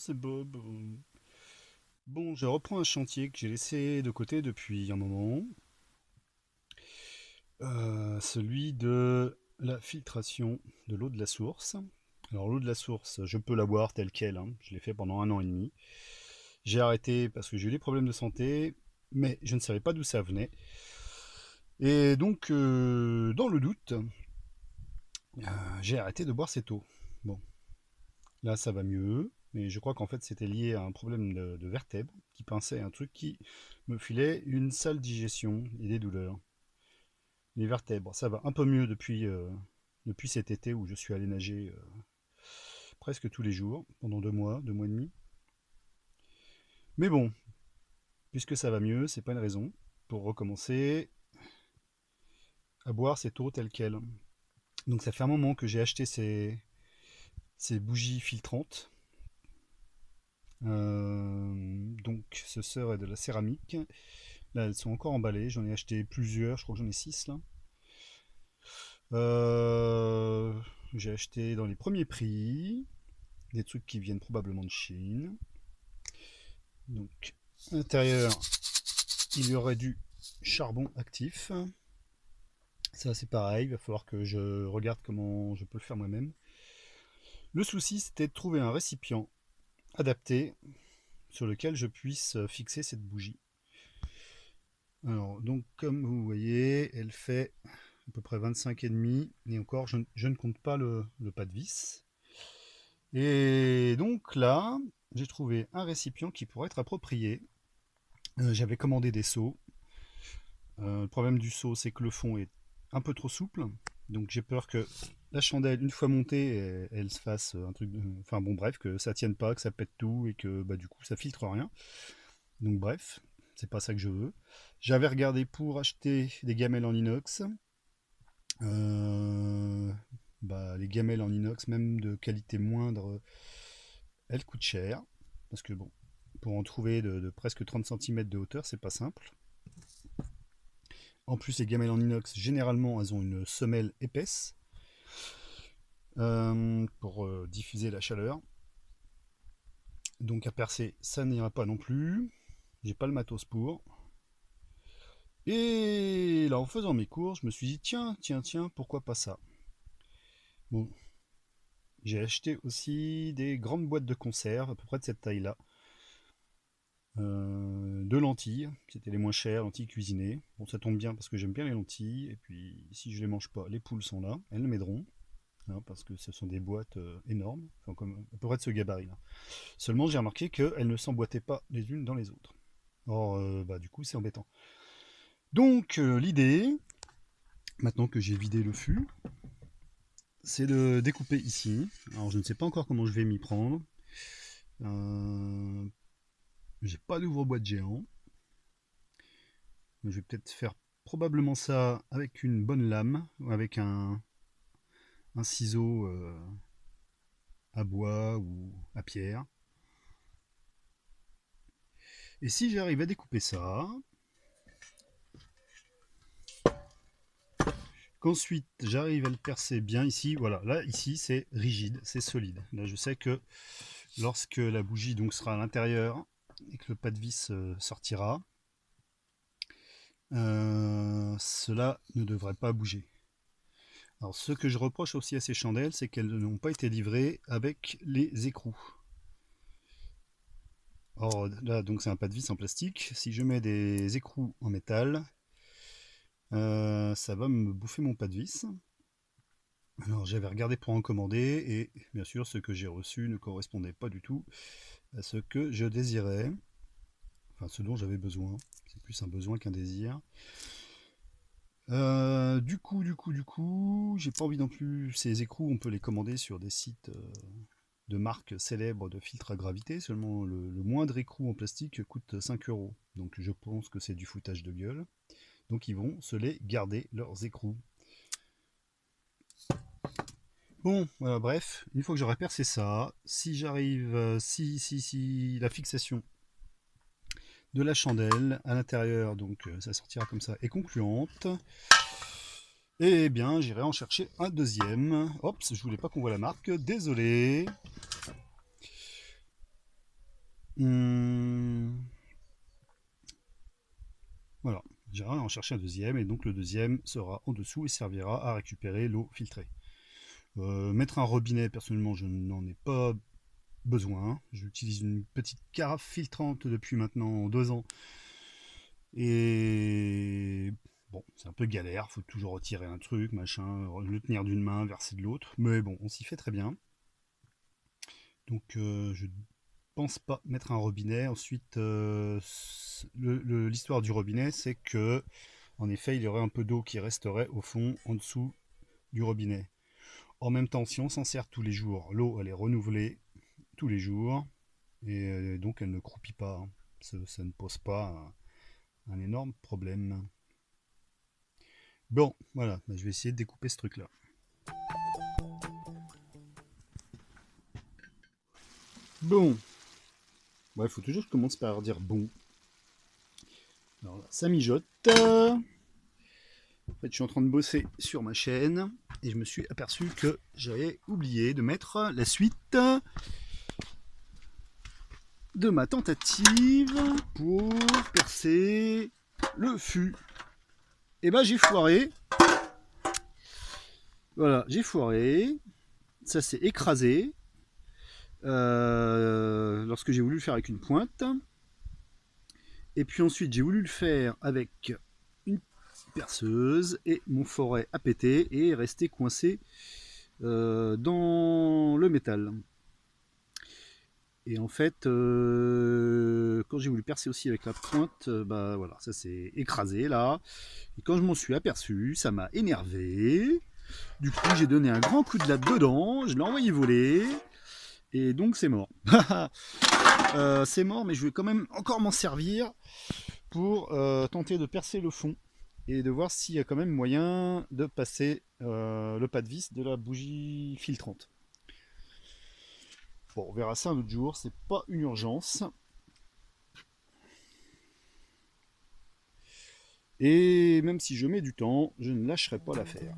c'est Bob. Bon, je reprends un chantier que j'ai laissé de côté depuis un moment. Celui de la filtration de l'eau de la source. Alors l'eau de la source, je peux la boire telle qu'elle, hein. Je l'ai fait pendant un an et demi. J'ai arrêté parce que j'ai eu des problèmes de santé, mais je ne savais pas d'où ça venait. Et donc, dans le doute, j'ai arrêté de boire cette eau. Bon, là ça va mieux, mais je crois qu'en fait c'était lié à un problème de vertèbre qui pinçait un truc qui me filait une sale digestion et des douleurs. Les vertèbres, ça va un peu mieux depuis cet été où je suis allé nager presque tous les jours pendant 2 mois, 2 mois et demi. Mais bon, puisque ça va mieux, c'est pas une raison pour recommencer à boire cette eau telle quelle. Donc ça fait un moment que j'ai acheté ces bougies filtrantes. Donc ce serait de la céramique. Là, elles sont encore emballées. J'en ai acheté plusieurs. Je crois que j'en ai 6 là. Euh, j'ai acheté dans les premiers prix des trucs qui viennent probablement de Chine. Donc, à l'intérieur, il y aurait du charbon actif. Ça, c'est pareil. Il va falloir que je regarde comment je peux le faire moi-même. Le souci, c'était de trouver un récipient adapté sur lequel je puisse fixer cette bougie. Alors, donc, comme vous voyez, elle fait à peu près 25,5. Et encore, je ne compte pas le pas de vis. Et donc là, j'ai trouvé un récipient qui pourrait être approprié. J'avais commandé des seaux. Le problème du seau, c'est que le fond est un peu trop souple. Donc j'ai peur que la chandelle, une fois montée, elle se fasse un truc. Enfin bon, bref, que ça tienne pas, que ça pète tout et que bah, du coup ça filtre rien. Donc bref, c'est pas ça que je veux. J'avais regardé pour acheter des gamelles en inox. Euh, les gamelles en inox, même de qualité moindre, elles coûtent cher. Parce que bon, pour en trouver de presque 30 cm de hauteur, c'est pas simple. En plus, les gamelles en inox, généralement, elles ont une semelle épaisse pour diffuser la chaleur. Donc à percer, ça n'ira pas non plus. J'ai pas le matos pour. Et là, en faisant mes courses, je me suis dit, tiens, pourquoi pas ça. Bon, j'ai acheté aussi des grandes boîtes de conserve, à peu près de cette taille-là. De lentilles, c'était les moins chères, lentilles cuisinées. Bon, ça tombe bien parce que j'aime bien les lentilles. Et puis, si je les mange pas, les poules sont là, elles m'aideront. Hein, parce que ce sont des boîtes énormes, enfin, comme à peu près de ce gabarit-là. Seulement, j'ai remarqué qu'elles ne s'emboîtaient pas les unes dans les autres. Or, du coup, c'est embêtant. Donc, l'idée, maintenant que j'ai vidé le fût, c'est de découper ici. Alors, je ne sais pas encore comment je vais m'y prendre. J'ai pas d'ouvre-boîte géant. Je vais peut-être faire probablement ça avec une bonne lame, ou avec un ciseau à bois ou à pierre. Et si j'arrive à découper ça, qu'ensuite j'arrive à le percer bien ici, voilà, là ici c'est rigide, c'est solide. Là je sais que lorsque la bougie donc sera à l'intérieur et que le pas de vis sortira, cela ne devrait pas bouger. Alors ce que je reproche aussi à ces chandelles, c'est qu'elles n'ont pas été livrées avec les écrous. Or là donc c'est un pas de vis en plastique, si je mets des écrous en métal, ça va me bouffer mon pas de vis. Alors j'avais regardé pour en commander et bien sûr ce que j'ai reçu ne correspondait pas du tout à ce que je désirais, enfin ce dont j'avais besoin. C'est plus un besoin qu'un désir. Du coup, j'ai pas envie non plus. Ces écrous, on peut les commander sur des sites de marques célèbres de filtres à gravité. Seulement le moindre écrou en plastique coûte 5 euros. Donc je pense que c'est du foutage de gueule. Donc ils vont se les garder leurs écrous. Bon, voilà, bref, une fois que j'aurai percé ça, si j'arrive, si la fixation de la chandelle à l'intérieur, donc ça sortira comme ça, est concluante, eh bien j'irai en chercher un deuxième. Hop, je voulais pas qu'on voit la marque, désolé. Voilà, j'irai en chercher un deuxième et donc le deuxième sera en dessous et servira à récupérer l'eau filtrée. Mettre un robinet, personnellement, je n'en ai pas besoin. J'utilise une petite carafe filtrante depuis maintenant 2 ans. Et bon, c'est un peu galère, faut toujours retirer un truc, machin, le tenir d'une main, verser de l'autre. Mais bon, on s'y fait très bien. Donc je pense pas mettre un robinet. Ensuite, l'histoire du robinet, c'est que, en effet, il y aurait un peu d'eau qui resterait au fond, en dessous du robinet. En même temps, si on s'en sert tous les jours, l'eau, elle est renouvelée tous les jours, et donc elle ne croupit pas, hein. Ça ne pose pas un énorme problème. Bon, voilà, bah, je vais essayer de découper ce truc-là. Bon, il faut toujours que je commence par dire bon. Alors là, ça mijote. En fait, je suis en train de bosser sur ma chaîne et je me suis aperçu que j'avais oublié de mettre la suite de ma tentative pour percer le fût. Et ben j'ai foiré. Voilà, j'ai foiré. Ça s'est écrasé lorsque j'ai voulu le faire avec une pointe. Et puis ensuite, j'ai voulu le faire avec une perceuse et mon forêt a pété et est resté coincé dans le métal. Et en fait, quand j'ai voulu percer aussi avec la pointe, bah voilà, ça s'est écrasé là. Et quand je m'en suis aperçu, ça m'a énervé. Du coup, j'ai donné un grand coup de latte dedans, je l'ai envoyé voler. Et donc c'est mort. C'est mort, mais je vais quand même encore m'en servir pour tenter de percer le fond et de voir s'il y a quand même moyen de passer le pas de vis de la bougie filtrante. Bon, on verra ça un autre jour, c'est pas une urgence. Et même si je mets du temps, je ne lâcherai pas l'affaire.